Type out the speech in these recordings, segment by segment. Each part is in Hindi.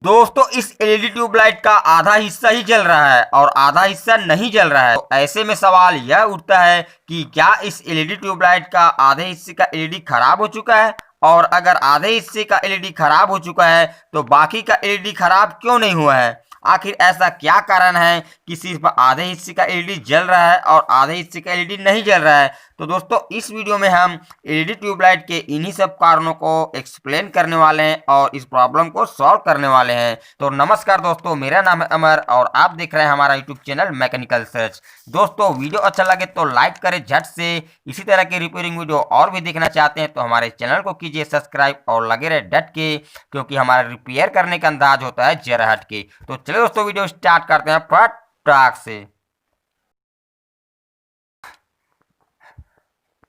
दोस्तों इस एलईडी ट्यूबलाइट का आधा हिस्सा ही जल रहा है और आधा हिस्सा नहीं जल रहा है। तो ऐसे में सवाल यह उठता है कि क्या इस एलईडी ट्यूबलाइट का आधे हिस्से का एलईडी खराब हो चुका है, और अगर आधे हिस्से का एलईडी खराब हो चुका है तो बाकी का एलईडी खराब क्यों नहीं हुआ है। आखिर ऐसा क्या कारण है कि सिर्फ आधे हिस्से का एलईडी जल रहा है और आधे हिस्से का एलईडी नहीं जल रहा है। तो दोस्तों इस वीडियो में हम एलईडी ट्यूबलाइट के इन्हीं सब कारणों को एक्सप्लेन करने वाले हैं और इस प्रॉब्लम को सॉल्व करने वाले हैं। तो नमस्कार दोस्तों, मेरा नाम है अमर और आप देख रहे हैं हमारा यूट्यूब चैनल मैकेनिकल सर्च। दोस्तों वीडियो अच्छा लगे तो लाइक करें झट से। इसी तरह के रिपेयरिंग वीडियो और भी देखना चाहते हैं तो हमारे चैनल को कीजिए सब्सक्राइब और लगे रहे डट के, क्योंकि हमारा रिपेयर करने का अंदाज होता है जरा हट के। तो चलिए दोस्तों वीडियो स्टार्ट करते हैं फटाक से।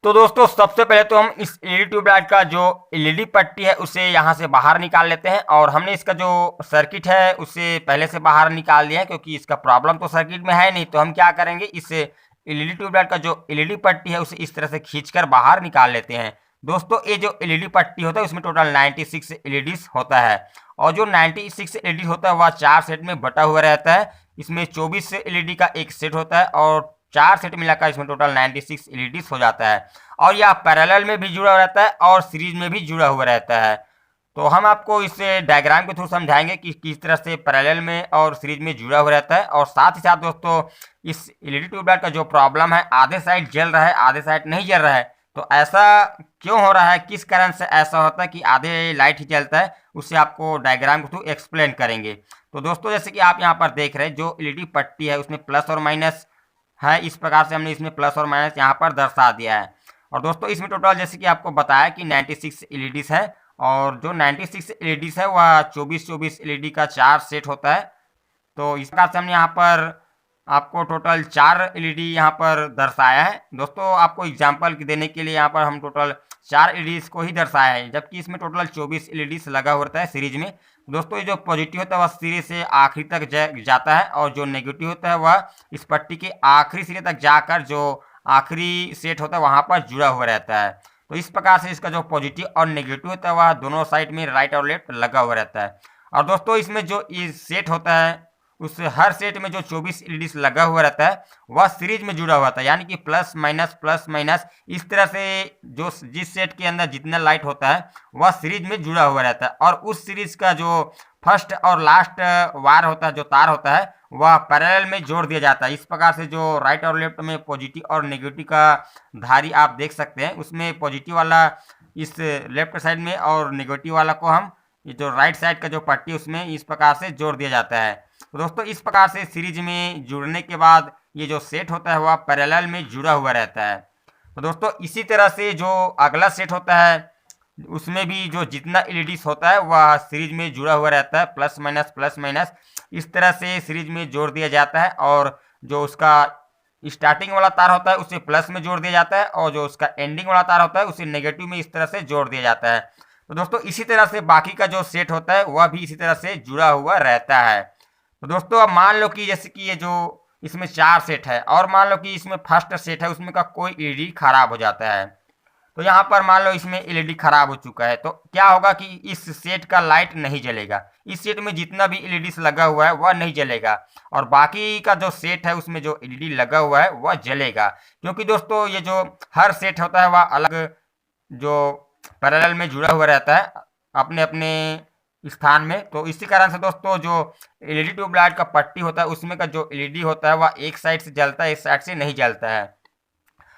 तो दोस्तों सबसे पहले तो हम इस एलईडी ट्यूबलाइट का जो एलईडी पट्टी है उसे यहाँ से बाहर निकाल लेते हैं, और हमने इसका जो सर्किट है उसे पहले से बाहर निकाल लिया है क्योंकि इसका प्रॉब्लम तो सर्किट में है नहीं। तो हम क्या करेंगे, इस एलईडी ट्यूबलाइट का जो एलईडी पट्टी है उसे इस तरह से खींचकर बाहर निकाल लेते हैं। दोस्तों ये जो एलईडी पट्टी होता है उसमें टोटल 96 एलईडीज होता है, और जो 96 एलईडी होता है वह 4 सेट में बटा हुआ रहता है। इसमें 24 एलईडी का एक सेट होता है और 4 सेट मिलाकर इसमें टोटल 96 एलईडीज हो जाता है, और यह पैरेलल में भी जुड़ा रहता है और सीरीज में भी जुड़ा हुआ रहता है। तो हम आपको इस डायग्राम के थ्रू समझाएंगे कि किस तरह से पैरेलल में और सीरीज में जुड़ा हुआ रहता है। और साथ ही साथ दोस्तों इस एलईडी ट्यूबलाइट का जो प्रॉब्लम है, आधे साइड जल रहा है आधे साइड नहीं जल रहा है, तो ऐसा क्यों हो रहा है, किस कारण से ऐसा होता है कि आधे लाइट ही जलता है, उससे आपको डायग्राम के थ्रू एक्सप्लेन करेंगे। तो दोस्तों जैसे कि आप यहाँ पर देख रहे हैं जो एलईडी पट्टी है उसमें प्लस और माइनस है, इस प्रकार से हमने इसमें प्लस और माइनस यहाँ पर दर्शा दिया है। और दोस्तों इसमें टोटल जैसे कि आपको बताया कि 96 एलईडीज है, और जो 96 एलईडीज है वह 24 एलईडी का 4 सेट होता है। तो इस प्रकार से हमने यहाँ पर आपको टोटल 4 एलईडी यहाँ पर दर्शाया है। दोस्तों आपको एग्जाम्पल देने के लिए यहाँ पर हम टोटल 4 एलईडीज को ही दर्शाया है, जबकि इसमें टोटल 24 एलईडीज लगा हुआ रहता है सीरीज में। दोस्तों ये जो पॉजिटिव होता है वह सीरीज से आखिरी तक जाता है, और जो नेगेटिव होता है वह इस पट्टी के आखिरी सिरे तक जाकर जो आखिरी सेट होता है वहाँ पर जुड़ा हुआ रहता है। तो इस प्रकार से इसका जो पॉजिटिव और नेगेटिव होता है वह दोनों साइड में राइट और लेफ्ट लगा हुआ रहता है। और दोस्तों इसमें जो इस सेट होता है उस हर सेट में जो 24 एलईडीज लगा हुआ रहता है वह सीरीज में जुड़ा हुआ था, यानी कि प्लस माइनस इस तरह से जो जिस सेट के अंदर जितना लाइट होता है वह सीरीज में जुड़ा हुआ रहता है। और उस सीरीज का जो फर्स्ट और लास्ट वायर होता है, जो तार होता है, वह पैरेलल में जोड़ दिया जाता है। इस प्रकार से जो राइट और लेफ्ट में पॉजिटिव और नेगेटिव का धारी आप देख सकते हैं, उसमें पॉजिटिव वाला इस लेफ्ट साइड में और नेगेटिव वाला को हम ये जो राइट साइड का जो पट्टी उसमें इस प्रकार से जोड़ दिया जाता है। तो दोस्तों इस प्रकार से सीरीज में जुड़ने के बाद ये जो सेट होता है वह पैरेलल में जुड़ा हुआ रहता है। तो दोस्तों इसी तरह से जो अगला सेट होता है उसमें भी जो जितना एलईडीज होता है वह सीरीज में जुड़ा हुआ रहता है, प्लस माइनस इस तरह से सीरीज में जोड़ दिया जाता है। और जो उसका स्टार्टिंग वाला तार होता है उसे प्लस में जोड़ दिया जाता है, और जो उसका एंडिंग वाला तार होता है उसे नेगेटिव में इस तरह से जोड़ दिया जाता है। तो दोस्तों इसी तरह से बाकी का जो सेट होता है वह भी इसी तरह से जुड़ा हुआ रहता है। तो दोस्तों अब मान लो कि जैसे कि ये जो इसमें 4 सेट है, और मान लो कि इसमें फर्स्ट सेट है उसमें का कोई एलईडी खराब हो जाता है। तो यहाँ पर मान लो इसमें एलईडी खराब हो चुका है, तो क्या होगा कि इस सेट का लाइट नहीं जलेगा। इस सेट में जितना भी एलईडी लगा हुआ है वह नहीं जलेगा, और बाकी का जो सेट है उसमें जो एलईडी लगा हुआ है वह जलेगा, क्योंकि दोस्तों ये जो हर सेट होता है वह अलग जो पैरेलल में जुड़ा हुआ रहता है अपने अपने स्थान में। तो इसी कारण से दोस्तों जो एलईडी ट्यूबलाइट का पट्टी होता है उसमें का जो एलईडी होता है वह एक साइड से जलता है, एक साइड से नहीं जलता है।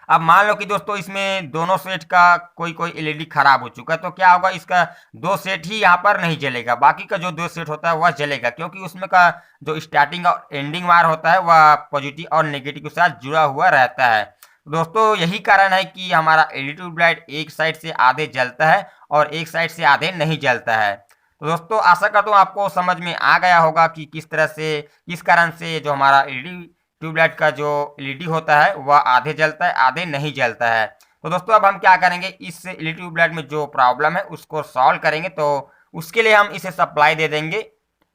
अब मान लो कि दोस्तों इसमें दोनों सेट का कोई एलईडी खराब हो चुका है, तो क्या होगा, इसका 2 सेट ही यहाँ पर नहीं जलेगा, बाकी का जो 2 सेट होता है वह जलेगा, क्योंकि उसमें का जो स्टार्टिंग और एंडिंग वायर होता है वह पॉजिटिव और नेगेटिव के साथ जुड़ा हुआ रहता है। दोस्तों यही कारण है कि हमारा एलईडी ट्यूबलाइट एक साइड से आधे जलता है और एक साइड से आधे नहीं जलता है। तो दोस्तों आशा करता हूँ आपको समझ में आ गया होगा कि किस तरह से किस कारण से जो हमारा एलईडी ट्यूबलाइट का जो एलईडी होता है वह आधे जलता है आधे नहीं जलता है। तो दोस्तों अब हम क्या करेंगे, इस एलईडी ट्यूबलाइट में जो प्रॉब्लम है उसको सॉल्व करेंगे। तो उसके लिए हम इसे सप्लाई दे देंगे।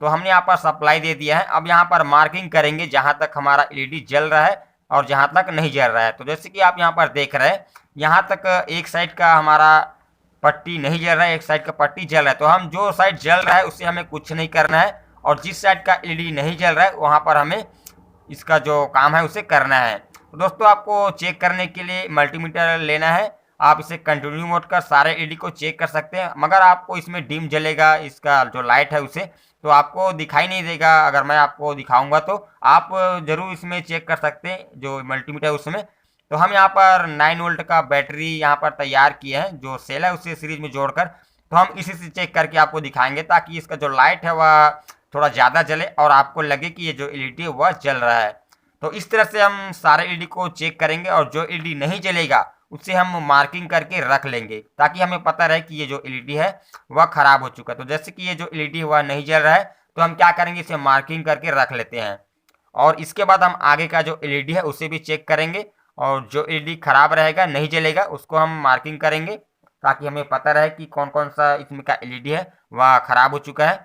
तो हमने यहाँ पर सप्लाई दे दिया है। अब यहाँ पर मार्किंग करेंगे जहाँ तक हमारा एलईडी जल रहा है और जहाँ तक नहीं जल रहा है। तो जैसे कि आप यहाँ पर देख रहे हैं, यहाँ तक एक साइड का हमारा पट्टी नहीं जल रहा है, एक साइड का पट्टी जल रहा है। तो हम जो साइड जल रहा है उससे हमें कुछ नहीं करना है, और जिस साइड का एलईडी नहीं जल रहा है वहाँ पर हमें इसका जो काम है उसे करना है। तो दोस्तों आपको चेक करने के लिए मल्टीमीटर लेना है। आप इसे कंटिन्यू मोड कर सारे एलईडी को चेक कर सकते हैं, मगर आपको इसमें डिम जलेगा, इसका जो लाइट है उसे तो आपको दिखाई नहीं देगा। अगर मैं आपको दिखाऊंगा तो आप जरूर इसमें चेक कर सकते हैं जो मल्टीमीटर उसमें। तो हम यहाँ पर 9 वोल्ट का बैटरी यहाँ पर तैयार किए हैं, जो सेल है उसे सीरीज में जोड़कर। तो हम इसी से चेक करके आपको दिखाएंगे ताकि इसका जो लाइट है वह थोड़ा ज़्यादा जले और आपको लगे कि ये जो एलईडी है वह जल रहा है। तो इस तरह से हम सारे एलईडी को चेक करेंगे, और जो एलईडी नहीं जलेगा उसे हम मार्किंग करके रख लेंगे ताकि हमें पता रहे कि ये जो एलईडी है वह खराब हो चुका है। तो जैसे कि ये जो एलईडी है वह नहीं जल रहा है, तो हम क्या करेंगे, इसे मार्किंग करके रख लेते हैं। और इसके बाद हम आगे का जो एलईडी है उसे भी चेक करेंगे, और जो एलईडी खराब रहेगा, नहीं जलेगा, उसको हम मार्किंग करेंगे ताकि हमें पता रहे कि कौन कौन सा इसमें का एलईडी है वह खराब हो चुका है।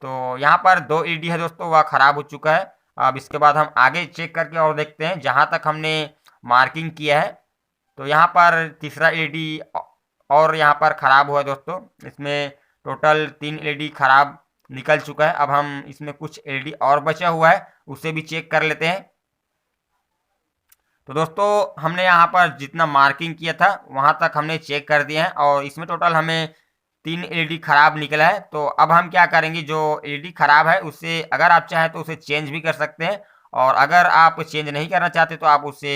तो यहाँ पर 2 एलईडी है दोस्तों, वह खराब हो चुका है। अब इसके बाद हम आगे चेक करके और देखते हैं जहाँ तक हमने मार्किंग किया है। तो यहाँ पर तीसरा एलईडी और यहाँ पर ख़राब हुआ है दोस्तों, इसमें टोटल 3 एलईडी ख़राब निकल चुका है। अब हम इसमें कुछ एलईडी और बचा हुआ है उसे भी चेक कर लेते हैं। तो दोस्तों हमने यहाँ पर जितना मार्किंग किया था वहाँ तक हमने चेक कर दिया है, और इसमें टोटल हमें 3 एलईडी खराब निकला है। तो अब हम क्या करेंगे, जो एलईडी खराब है उसे अगर आप चाहें तो उसे चेंज भी कर सकते हैं, और अगर आप चेंज नहीं करना चाहते तो आप उसे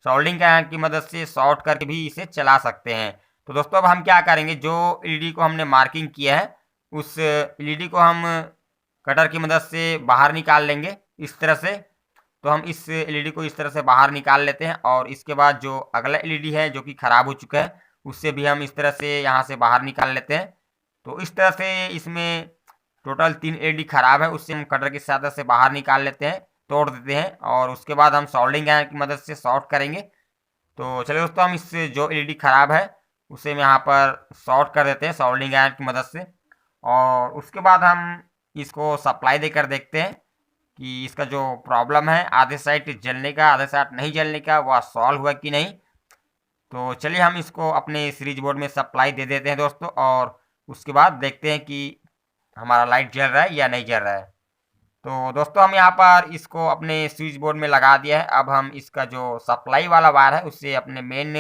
सोल्डिंग आयरन की मदद से शॉर्ट करके भी इसे चला सकते हैं। तो दोस्तों अब हम क्या करेंगे, जो एलईडी को हमने मार्किंग किया है उस एलईडी को हम कटर की मदद से बाहर निकाल लेंगे इस तरह से। तो हम इस एलईडी को इस तरह से बाहर निकाल लेते हैं, और इसके बाद जो अगला एलईडी है जो कि ख़राब हो चुका है उससे भी हम इस तरह से यहाँ से बाहर निकाल लेते हैं। तो इस तरह से इसमें टोटल 3 एलईडी ख़राब है, उससे हम कटर की सहायता से बाहर निकाल लेते हैं, तोड़ देते हैं, और उसके बाद हम सोल्डिंग आयरन की मदद से शॉर्ट करेंगे। तो चलिए दोस्तों हम इस जो एलईडी ख़राब है उसे हम यहाँ पर शॉर्ट कर देते हैं सोल्डिंग आयरन की मदद से, और उसके बाद हम इसको सप्लाई देकर देखते हैं कि इसका जो प्रॉब्लम है आधे साइड जलने का आधे साइड नहीं जलने का वह सॉल्व हुआ कि नहीं। तो चलिए हम इसको अपने सीरीज बोर्ड में सप्लाई दे देते हैं दोस्तों, और उसके बाद देखते हैं कि हमारा लाइट जल रहा है या नहीं जल रहा है। तो दोस्तों हम यहाँ पर इसको अपने स्विच बोर्ड में लगा दिया है। अब हम इसका जो सप्लाई वाला वायर है उसे अपने मेन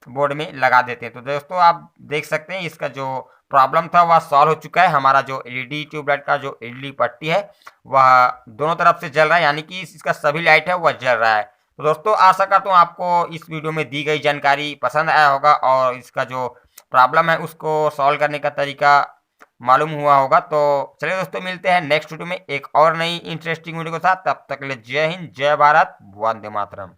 बोर्ड में लगा देते हैं। तो दोस्तों आप देख सकते हैं इसका जो प्रॉब्लम था वह सॉल्व हो चुका है। हमारा जो एलईडी ट्यूबलाइट का जो एलईडी पट्टी है वह दोनों तरफ से जल रहा है, यानी कि इसका सभी लाइट है वह जल रहा है। तो दोस्तों आशा करता हूँ आपको इस वीडियो में दी गई जानकारी पसंद आया होगा, और इसका जो प्रॉब्लम है उसको सॉल्व करने का तरीका मालूम हुआ होगा। तो चलिए दोस्तों मिलते हैं नेक्स्ट वीडियो में एक और नई इंटरेस्टिंग वीडियो के साथ। तब तक के लिए जय हिंद, जय भारत, वंदे मातरम।